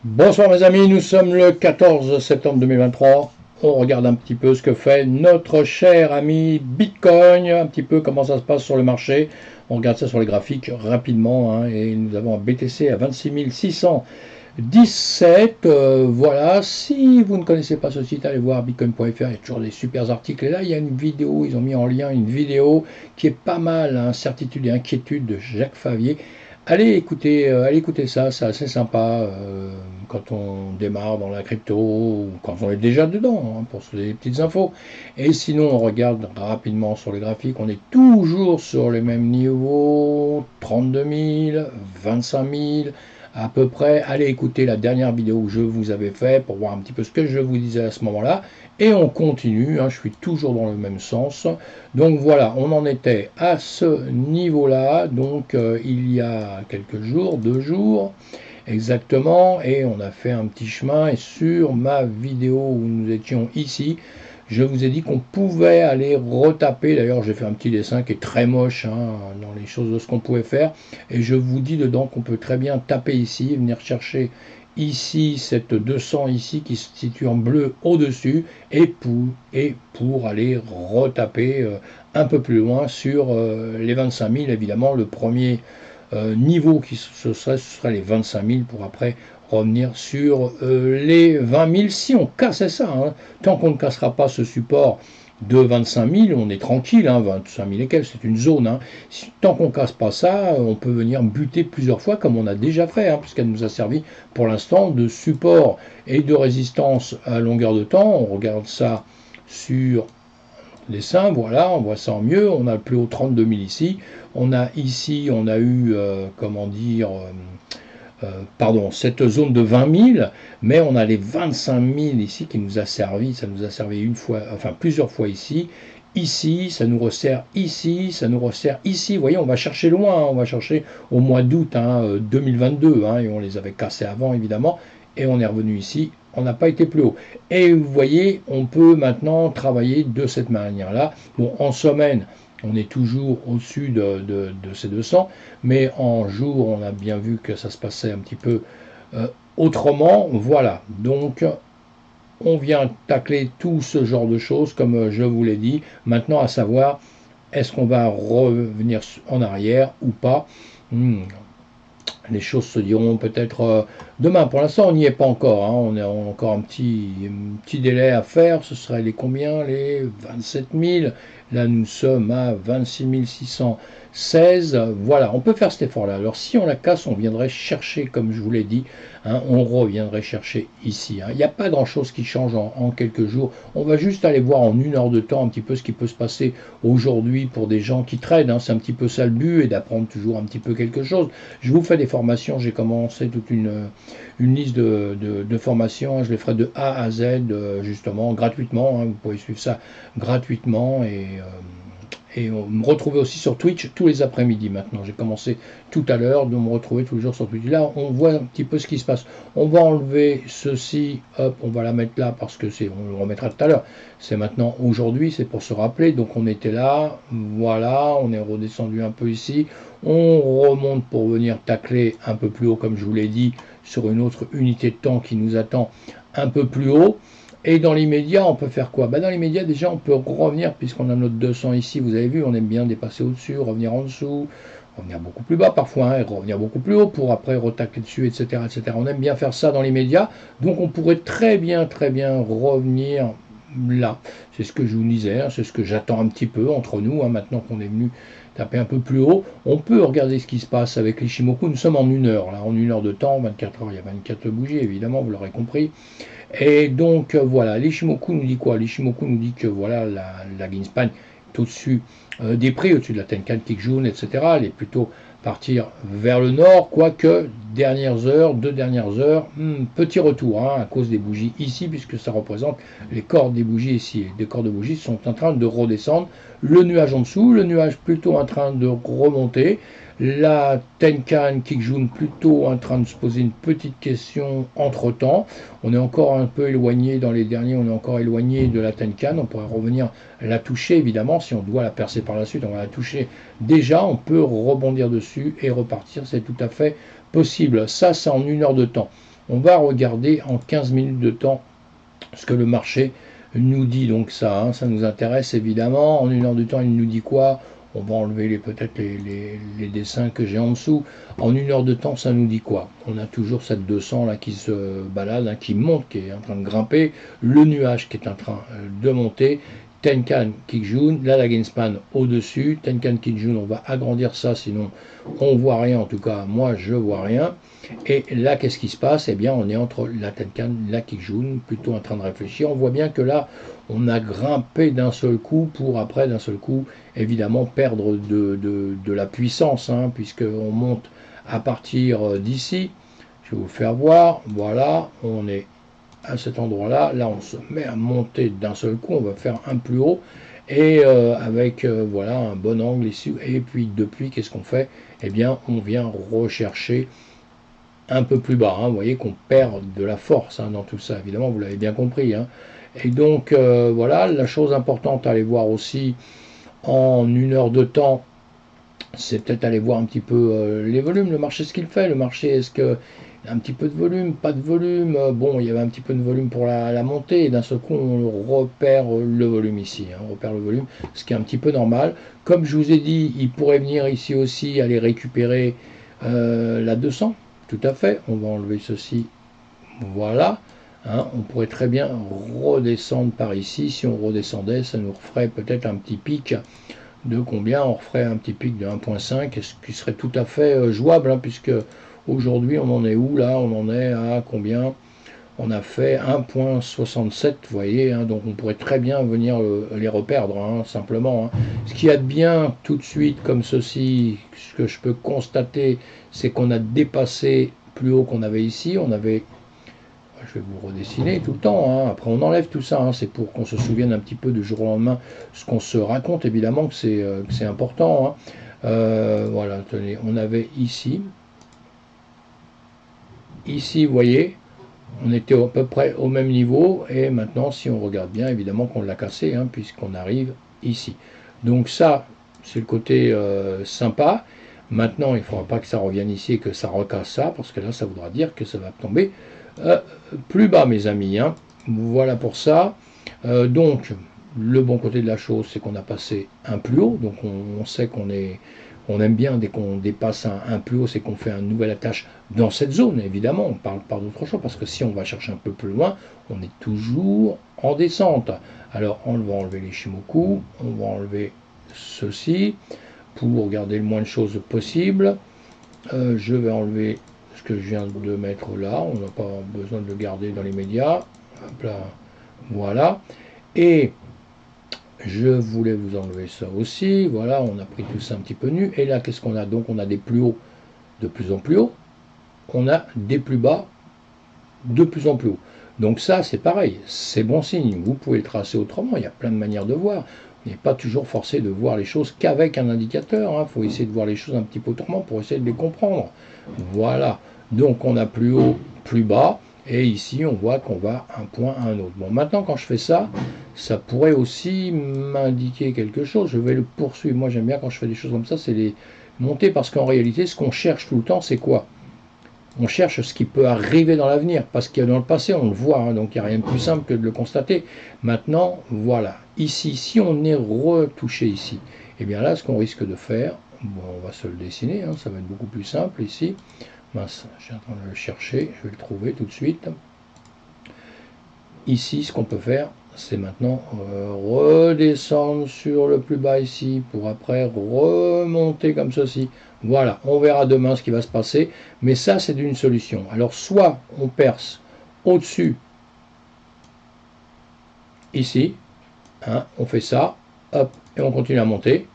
Bonsoir mes amis, nous sommes le 14 septembre 2023. On regarde un petit peu ce que fait notre cher ami Bitcoin, un petit peu comment ça se passe sur le marché. On regarde ça sur les graphiques rapidement, hein, et nous avons un BTC à 26 617. Voilà, si vous ne connaissez pas ce site, allez voir bitcoin.fr, il y a toujours des super articles. Et là, il y a une vidéo, ils ont mis en lien une vidéo qui est pas mal, hein, Certitude et inquiétude de Jacques Favier. Allez écouter ça, c'est assez sympa quand on démarre dans la crypto ou quand on est déjà dedans, hein, pour des petites infos. Et sinon, on regarde rapidement sur les graphiques, on est toujours sur les mêmes niveaux, 32 000, 25 000 à peu près. Allez écouter la dernière vidéo que je vous avais fait pour voir un petit peu ce que je vous disais à ce moment-là. Et on continue, hein, je suis toujours dans le même sens. Donc voilà, on en était à ce niveau-là, donc il y a quelques jours, 2 jours exactement, et on a fait un petit chemin, et sur ma vidéo où nous étions ici, je vous ai dit qu'on pouvait aller retaper, d'ailleurs j'ai fait un petit dessin qui est très moche, hein, dans les choses de ce qu'on pouvait faire, et je vous dis dedans qu'on peut très bien taper ici, venir chercher ici cette 200 ici qui se situe en bleu au-dessus, et pour aller retaper un peu plus loin sur les 25 000, évidemment le premier niveau qui ce serait les 25 000 pour après revenir sur les 20 000 si on cassait ça, hein. Tant qu'on ne cassera pas ce support de 25 000, on est tranquille, hein, 25 000 et quelques, c'est une zone, hein. Tant qu'on ne casse pas ça, on peut venir buter plusieurs fois comme on a déjà fait, hein, puisqu'elle nous a servi pour l'instant de support et de résistance à longueur de temps. On regarde ça sur dessin, voilà, on voit ça en mieux, on a le plus haut 32 000 ici, on a ici, on a eu, comment dire, pardon, cette zone de 20 000, mais on a les 25 000 ici qui nous a servi, ça nous a servi une fois, enfin plusieurs fois ici, ça nous resserre ici, ça nous resserre ici, vous voyez, on va chercher loin, hein, on va chercher au mois d'août, hein, 2022, hein, et on les avait cassés avant évidemment, et on est revenu ici, on n'a pas été plus haut. Et vous voyez, on peut maintenant travailler de cette manière-là. Bon, en semaine, on est toujours au-dessus de ces 200, mais en jour, on a bien vu que ça se passait un petit peu autrement. Voilà, donc on vient tacler tout ce genre de choses, comme je vous l'ai dit. Maintenant, à savoir, est-ce qu'on va revenir en arrière ou pas? Les choses se diront peut-être demain. Pour l'instant, on n'y est pas encore, hein. On a encore un petit délai à faire. Ce serait les combien? Les 27 000. Là, nous sommes à 26 616. Voilà, on peut faire cet effort-là. Alors, si on la casse, on viendrait chercher, comme je vous l'ai dit, hein, on reviendrait chercher ici, hein. Il n'y a pas grand-chose qui change en quelques jours. On va juste aller voir en 1 heure de temps un petit peu ce qui peut se passer aujourd'hui pour des gens qui trade, hein. C'est un petit peu ça le but, et d'apprendre toujours un petit peu quelque chose. Je vous fais des formations, j'ai commencé toute une liste de formations, je les ferai de A à Z, justement, gratuitement, hein. Vous pouvez suivre ça gratuitement, et me retrouver aussi sur Twitch tous les après-midi maintenant. J'ai commencé tout à l'heure de me retrouver tous les jours sur Twitch. Là, on voit un petit peu ce qui se passe. On va enlever ceci, hop, on va la mettre là parce que on le remettra tout à l'heure. C'est maintenant aujourd'hui, c'est pour se rappeler. Donc on était là, voilà, on est redescendu un peu ici. On remonte pour venir tacler un peu plus haut, comme je vous l'ai dit, sur une autre unité de temps qui nous attend un peu plus haut. Et dans l'immédiat, on peut faire quoi? Dans l'immédiat, déjà, on peut revenir, puisqu'on a notre 200 ici, vous avez vu, on aime bien dépasser au-dessus, revenir en dessous, revenir beaucoup plus bas parfois, hein, et revenir beaucoup plus haut pour après retacler dessus, etc., etc. On aime bien faire ça dans l'immédiat, donc on pourrait très bien revenir là. C'est ce que je vous disais, hein, c'est ce que j'attends un petit peu entre nous, hein, maintenant qu'on est venu taper un peu plus haut. On peut regarder ce qui se passe avec l'Ishimoku. Nous sommes en 1 heure, là, en 1 heure de temps, 24 heures, il y a 24 bougies, évidemment, vous l'aurez compris. Et donc voilà, l'Ishimoku nous dit quoi? L'Ishimoku nous dit que voilà, la Greenspan est au-dessus des prix, au-dessus de la Tenkan, Kijun, etc. Elle est plutôt partir vers le nord, quoique dernières heures, 2 dernières heures, petit retour, hein, à cause des bougies ici, puisque ça représente les cordes des bougies ici. Les cordes de bougies sont en train de redescendre, le nuage en dessous, le nuage plutôt en train de remonter, la Tenkan Kijun plutôt en train de se poser une petite question entre temps. On est encore un peu éloigné dans les derniers, on est encore éloigné de la Tenkan. On pourrait revenir la toucher évidemment, si on doit la percer par la suite, on va la toucher déjà, on peut rebondir dessus et repartir, c'est tout à fait possible. Ça, c'est en 1 heure de temps. On va regarder en 15 minutes de temps ce que le marché nous dit. Donc ça, hein, ça nous intéresse évidemment. En 1 heure de temps, il nous dit quoi? On va enlever peut-être les dessins que j'ai en dessous. En 1 heure de temps, ça nous dit quoi? On a toujours cette 200 là qui se balade, hein, qui monte, qui est en train de grimper. Le nuage qui est en train de monter. Tenkan Kijun, là la Greenspan au-dessus. Tenkan Kijun, on va agrandir ça, sinon on voit rien. En tout cas, moi je vois rien. Et là, qu'est-ce qui se passe? Eh bien, on est entre la Tenkan, la Kijun, plutôt en train de réfléchir. On voit bien que là, on a grimpé d'un seul coup pour après, d'un seul coup, évidemment, perdre de la puissance, hein, puisqu'on monte à partir d'ici. Je vais vous faire voir. Voilà, on est à cet endroit-là. Là, on se met à monter d'un seul coup. On va faire un plus haut. Et avec voilà un bon angle ici. Et puis, depuis, qu'est-ce qu'on fait? Eh bien, on vient rechercher un peu plus bas, hein. Vous voyez qu'on perd de la force, hein, dans tout ça, évidemment, vous l'avez bien compris, hein. Et donc, voilà, la chose importante à aller voir aussi en 1 heure de temps, c'est peut-être aller voir un petit peu les volumes, le marché, ce qu'il fait. Le marché, est-ce que un petit peu de volume, pas de volume? Bon, il y avait un petit peu de volume pour la montée, et d'un seul coup, on repère le volume ici, hein, on repère le volume, ce qui est un petit peu normal. Comme je vous ai dit, il pourrait venir ici aussi, aller récupérer la 200. Tout à fait, on va enlever ceci, voilà, hein, on pourrait très bien redescendre par ici. Si on redescendait, ça nous ferait peut-être un petit pic de combien? On referait un petit pic de 1.5, ce qui serait tout à fait jouable, hein, puisque aujourd'hui on en est où là? On en est à combien? On a fait 1.67, vous voyez, hein, donc on pourrait très bien venir les reperdre, hein, simplement, hein. Ce qu'il y a de bien tout de suite comme ceci, ce que je peux constater, c'est qu'on a dépassé plus haut qu'on avait ici. On avait, je vais vous redessiner tout le temps, hein. Après on enlève tout ça, hein. C'est pour qu'on se souvienne un petit peu du jour au lendemain, ce qu'on se raconte, évidemment que c'est important, hein. Voilà, tenez, on avait ici, vous voyez, on était à peu près au même niveau, et maintenant, si on regarde bien, évidemment qu'on l'a cassé, hein, puisqu'on arrive ici. Donc ça, c'est le côté sympa. Maintenant, il ne faudra pas que ça revienne ici et que ça recasse ça, parce que là, ça voudra dire que ça va tomber plus bas, mes amis, hein. Voilà pour ça. Donc, le bon côté de la chose, c'est qu'on a passé un plus haut, donc on sait qu'on est... On aime bien, dès qu'on dépasse un plus haut, c'est qu'on fait une nouvelle attache dans cette zone, évidemment. On parle pas d'autre chose, parce que si on va chercher un peu plus loin, on est toujours en descente. Alors, on va enlever les Shimoku, on va enlever ceci, pour garder le moins de choses possible. Je vais enlever ce que je viens de mettre là, on n'a pas besoin de le garder dans les médias. Hop là, voilà. Et je voulais vous enlever ça aussi. Voilà, on a pris tout ça un petit peu nu. Et là, qu'est-ce qu'on a? Donc, on a des plus hauts de plus en plus haut. On a des plus bas de plus en plus haut. Donc ça, c'est pareil. C'est bon signe. Vous pouvez le tracer autrement. Il y a plein de manières de voir. On n'est pas toujours forcé de voir les choses qu'avec un indicateur, hein. Il faut essayer de voir les choses un petit peu autrement pour essayer de les comprendre. Voilà. Donc, on a plus haut, plus bas. Et ici, on voit qu'on va un point à un autre. Bon, maintenant, quand je fais ça, ça pourrait aussi m'indiquer quelque chose. Je vais le poursuivre. Moi, j'aime bien quand je fais des choses comme ça, c'est les monter, parce qu'en réalité, ce qu'on cherche tout le temps, c'est quoi? On cherche ce qui peut arriver dans l'avenir, parce qu'il y a dans le passé, on le voit, hein, donc il n'y a rien de plus simple que de le constater. Maintenant, voilà. Ici, si on est retouché ici, et bien là, ce qu'on risque de faire, bon, on va se le dessiner, hein, ça va être beaucoup plus simple ici. Mince, je suis en train de le chercher, je vais le trouver tout de suite. Ici, ce qu'on peut faire, c'est maintenant redescendre sur le plus bas ici, pour après remonter comme ceci. Voilà, on verra demain ce qui va se passer, mais ça, c'est une solution. Alors, soit on perce au-dessus, ici, hein, on fait ça, hop, et on continue à monter.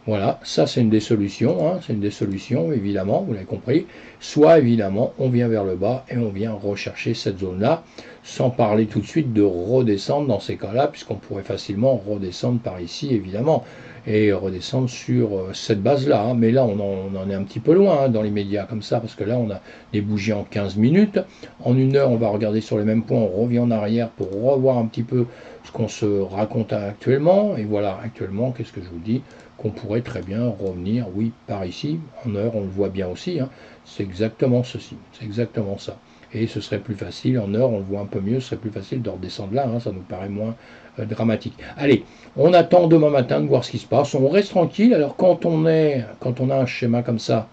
Voilà, ça c'est une des solutions, hein, c'est une des solutions, évidemment, vous l'avez compris. Soit, évidemment, on vient vers le bas et on vient rechercher cette zone-là, sans parler tout de suite de redescendre dans ces cas-là, puisqu'on pourrait facilement redescendre par ici, évidemment, et redescendre sur cette base-là, hein. Mais là, on en est un petit peu loin, hein, dans les médias, comme ça, parce que là, on a des bougies en 15 minutes. En 1 heure, on va regarder sur les mêmes points, on revient en arrière pour revoir un petit peu ce qu'on se raconte actuellement. Et voilà, actuellement, qu'est-ce que je vous dis? Qu'on pourrait très bien revenir, oui, par ici, en heure, on le voit bien aussi, hein, c'est exactement ceci, c'est exactement ça. et ce serait plus facile, en heure on le voit un peu mieux, ce serait plus facile de redescendre là, hein, ça nous paraît moins dramatique. Allez, on attend demain matin de voir ce qui se passe, on reste tranquille. Alors quand on a un schéma comme ça,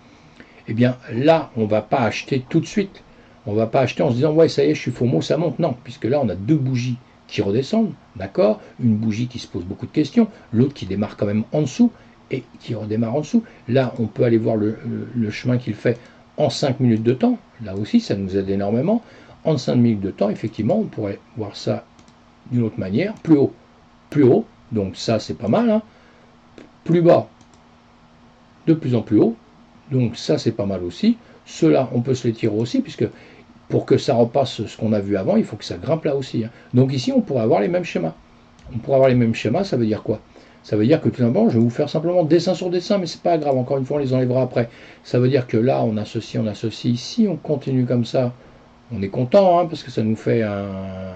eh bien là on ne va pas acheter tout de suite, on ne va pas acheter en se disant ouais ça y est je suis FOMO, ça monte, non, puisque là on a deux bougies qui redescendent, d'accord, une bougie qui se pose beaucoup de questions, l'autre qui démarre quand même en dessous, et qui redémarre en dessous. Là, on peut aller voir le chemin qu'il fait en 5 minutes de temps. Là aussi, ça nous aide énormément. En 5 minutes de temps, effectivement, on pourrait voir ça d'une autre manière. Plus haut, plus haut. Donc ça, c'est pas mal. Hein. Plus bas, de plus en plus haut. Donc ça, c'est pas mal aussi. Ceux-là, on peut se les tirer aussi, puisque pour que ça repasse ce qu'on a vu avant, il faut que ça grimpe là aussi. Hein. Donc ici, on pourrait avoir les mêmes schémas. On pourrait avoir les mêmes schémas, ça veut dire quoi? Ça veut dire que tout simplement, je vais vous faire simplement dessin sur dessin, mais c'est pas grave, encore une fois, on les enlèvera après. Ça veut dire que là, on a ceci, on a ceci. Si on continue comme ça, on est content, hein, parce que ça nous fait un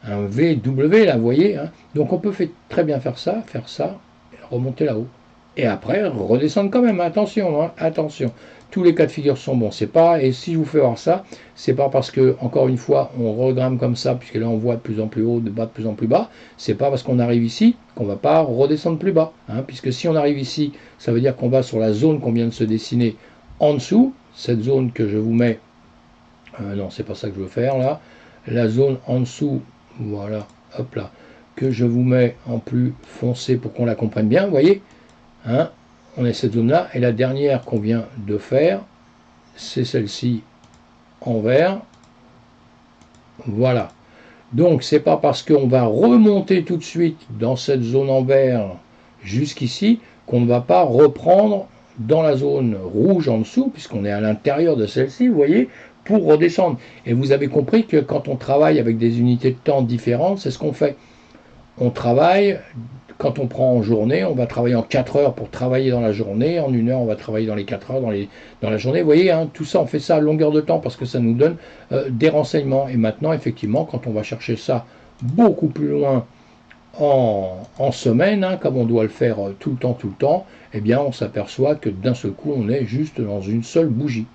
VW, là, vous voyez. Hein. Donc on peut très bien faire ça, remonter là-haut. Et après, redescendre quand même, attention, hein, attention. Tous les cas de figure sont bons, c'est pas, et si je vous fais voir ça, c'est pas parce que, encore une fois, on regrimpe comme ça, puisque là on voit de plus en plus haut, de bas de plus en plus bas, c'est pas parce qu'on arrive ici qu'on va pas redescendre plus bas, hein, puisque si on arrive ici, ça veut dire qu'on va sur la zone qu'on vient de se dessiner en dessous, cette zone que je vous mets, non, c'est pas ça que je veux faire là, la zone en dessous, voilà, hop là, que je vous mets en plus foncé pour qu'on la comprenne bien, vous voyez, hein, on a cette zone là, et la dernière qu'on vient de faire, c'est celle-ci en vert, voilà. Donc c'est pas parce qu'on va remonter tout de suite dans cette zone en vert jusqu'ici qu'on ne va pas reprendre dans la zone rouge en dessous, puisqu'on est à l'intérieur de celle-ci, vous voyez, pour redescendre. Et vous avez compris que quand on travaille avec des unités de temps différentes, c'est ce qu'on fait. On travaille, quand on prend en journée, on va travailler en 4 heures pour travailler dans la journée, en 1 heure on va travailler dans les 4 heures dans la journée. Vous voyez, hein, tout ça on fait ça à longueur de temps parce que ça nous donne des renseignements. Et maintenant, effectivement, quand on va chercher ça beaucoup plus loin en semaine, hein, comme on doit le faire tout le temps, eh bien on s'aperçoit que d'un seul coup on est juste dans une seule bougie.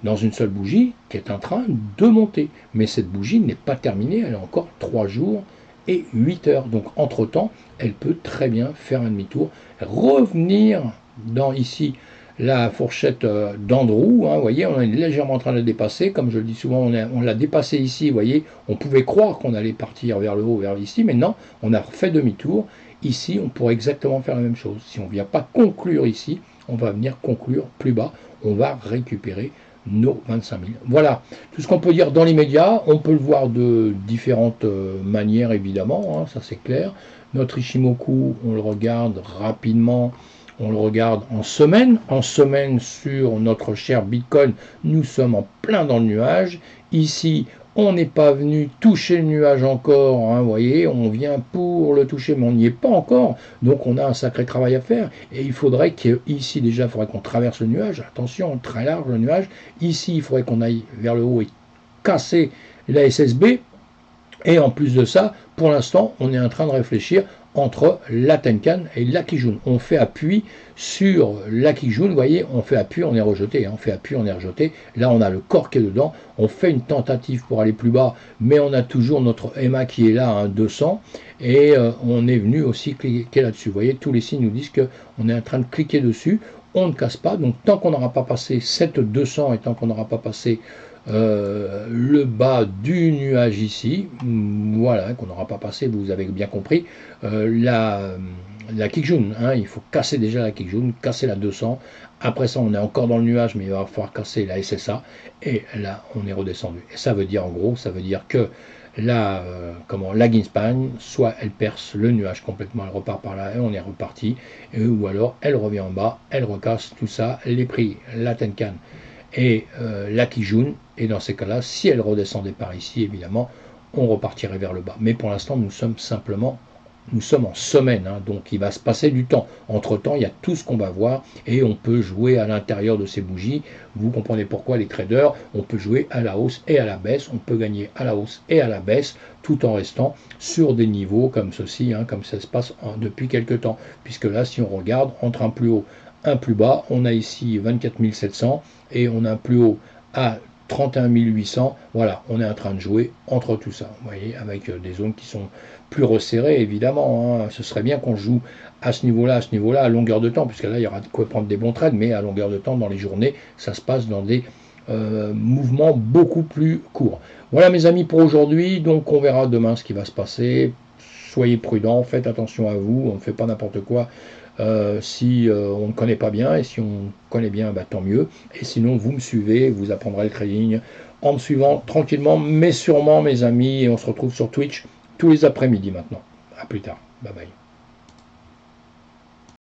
Dans une seule bougie qui est en train de monter. Mais cette bougie n'est pas terminée, elle a encore 3 jours et 8 heures. Donc entre-temps, elle peut très bien faire un demi-tour, revenir dans ici la fourchette d'Andrew, hein, vous voyez, on est légèrement en train de la dépasser, comme je le dis souvent, on l'a dépassé ici, vous voyez, on pouvait croire qu'on allait partir vers le haut, vers ici, mais non, on a fait demi-tour. Ici, on pourrait exactement faire la même chose. Si on ne vient pas conclure ici, on va venir conclure plus bas, on va récupérer nos 25 000. Voilà tout ce qu'on peut dire dans l'immédiat. On peut le voir de différentes manières, évidemment, hein, ça c'est clair. Notre Ichimoku, on le regarde rapidement, on le regarde en semaine. En semaine sur notre cher Bitcoin, nous sommes en plein dans le nuage. Ici, on n'est pas venu toucher le nuage encore, hein, vous voyez, on vient pour le toucher, mais on n'y est pas encore, donc on a un sacré travail à faire, et il faudrait qu'ici déjà, il faudrait qu'on traverse le nuage, attention, très large le nuage, ici il faudrait qu'on aille vers le haut et casser la SSB, et en plus de ça, pour l'instant, on est en train de réfléchir entre la Tenkan et la Kijun. On fait appui sur la Kijun, vous voyez, on fait appui, on est rejeté, hein, on fait appui, on est rejeté. Là, on a le corps qui est dedans. On fait une tentative pour aller plus bas, mais on a toujours notre EMA qui est là, hein, 200, et on est venu aussi cliquer là-dessus. Vous voyez, tous les signes nous disent qu'on est en train de cliquer dessus. On ne casse pas, donc tant qu'on n'aura pas passé cette 200 et tant qu'on n'aura pas passé le bas du nuage ici, voilà, qu'on n'aura pas passé, vous avez bien compris, la Kijun, hein, il faut casser déjà la Kijun, casser la 200, après ça on est encore dans le nuage, mais il va falloir casser la SSA, et là on est redescendu. Et ça veut dire en gros, ça veut dire que la Ginspan, soit elle perce le nuage complètement, elle repart par là et on est reparti, ou alors elle revient en bas, elle recasse tout ça, les prix, la Tenkan et la Kijun, et dans ces cas-là, si elle redescendait par ici, évidemment, on repartirait vers le bas. Mais pour l'instant, nous sommes en semaine, hein, donc il va se passer du temps. Entre-temps, il y a tout ce qu'on va voir, et on peut jouer à l'intérieur de ces bougies. Vous comprenez pourquoi les traders, on peut jouer à la hausse et à la baisse, on peut gagner à la hausse et à la baisse, tout en restant sur des niveaux comme ceci, hein, comme ça se passe depuis quelques temps. Puisque là, si on regarde, entre un plus haut, un plus bas, on a ici 24 700, et on a un plus haut à 31 800, voilà, on est en train de jouer entre tout ça, vous voyez, avec des zones qui sont plus resserrées, évidemment, hein. Ce serait bien qu'on joue à ce niveau-là, à longueur de temps, puisque là, il y aura de quoi prendre des bons trades, mais à longueur de temps, dans les journées, ça se passe dans des mouvements beaucoup plus courts. Voilà, mes amis, pour aujourd'hui, donc on verra demain ce qui va se passer. Soyez prudents, faites attention à vous, on ne fait pas n'importe quoi si on ne connaît pas bien, et si on connaît bien, bah, tant mieux. Et sinon, vous me suivez, vous apprendrez le trading en me suivant tranquillement, mais sûrement, mes amis, et on se retrouve sur Twitch tous les après-midi maintenant. A plus tard, bye bye.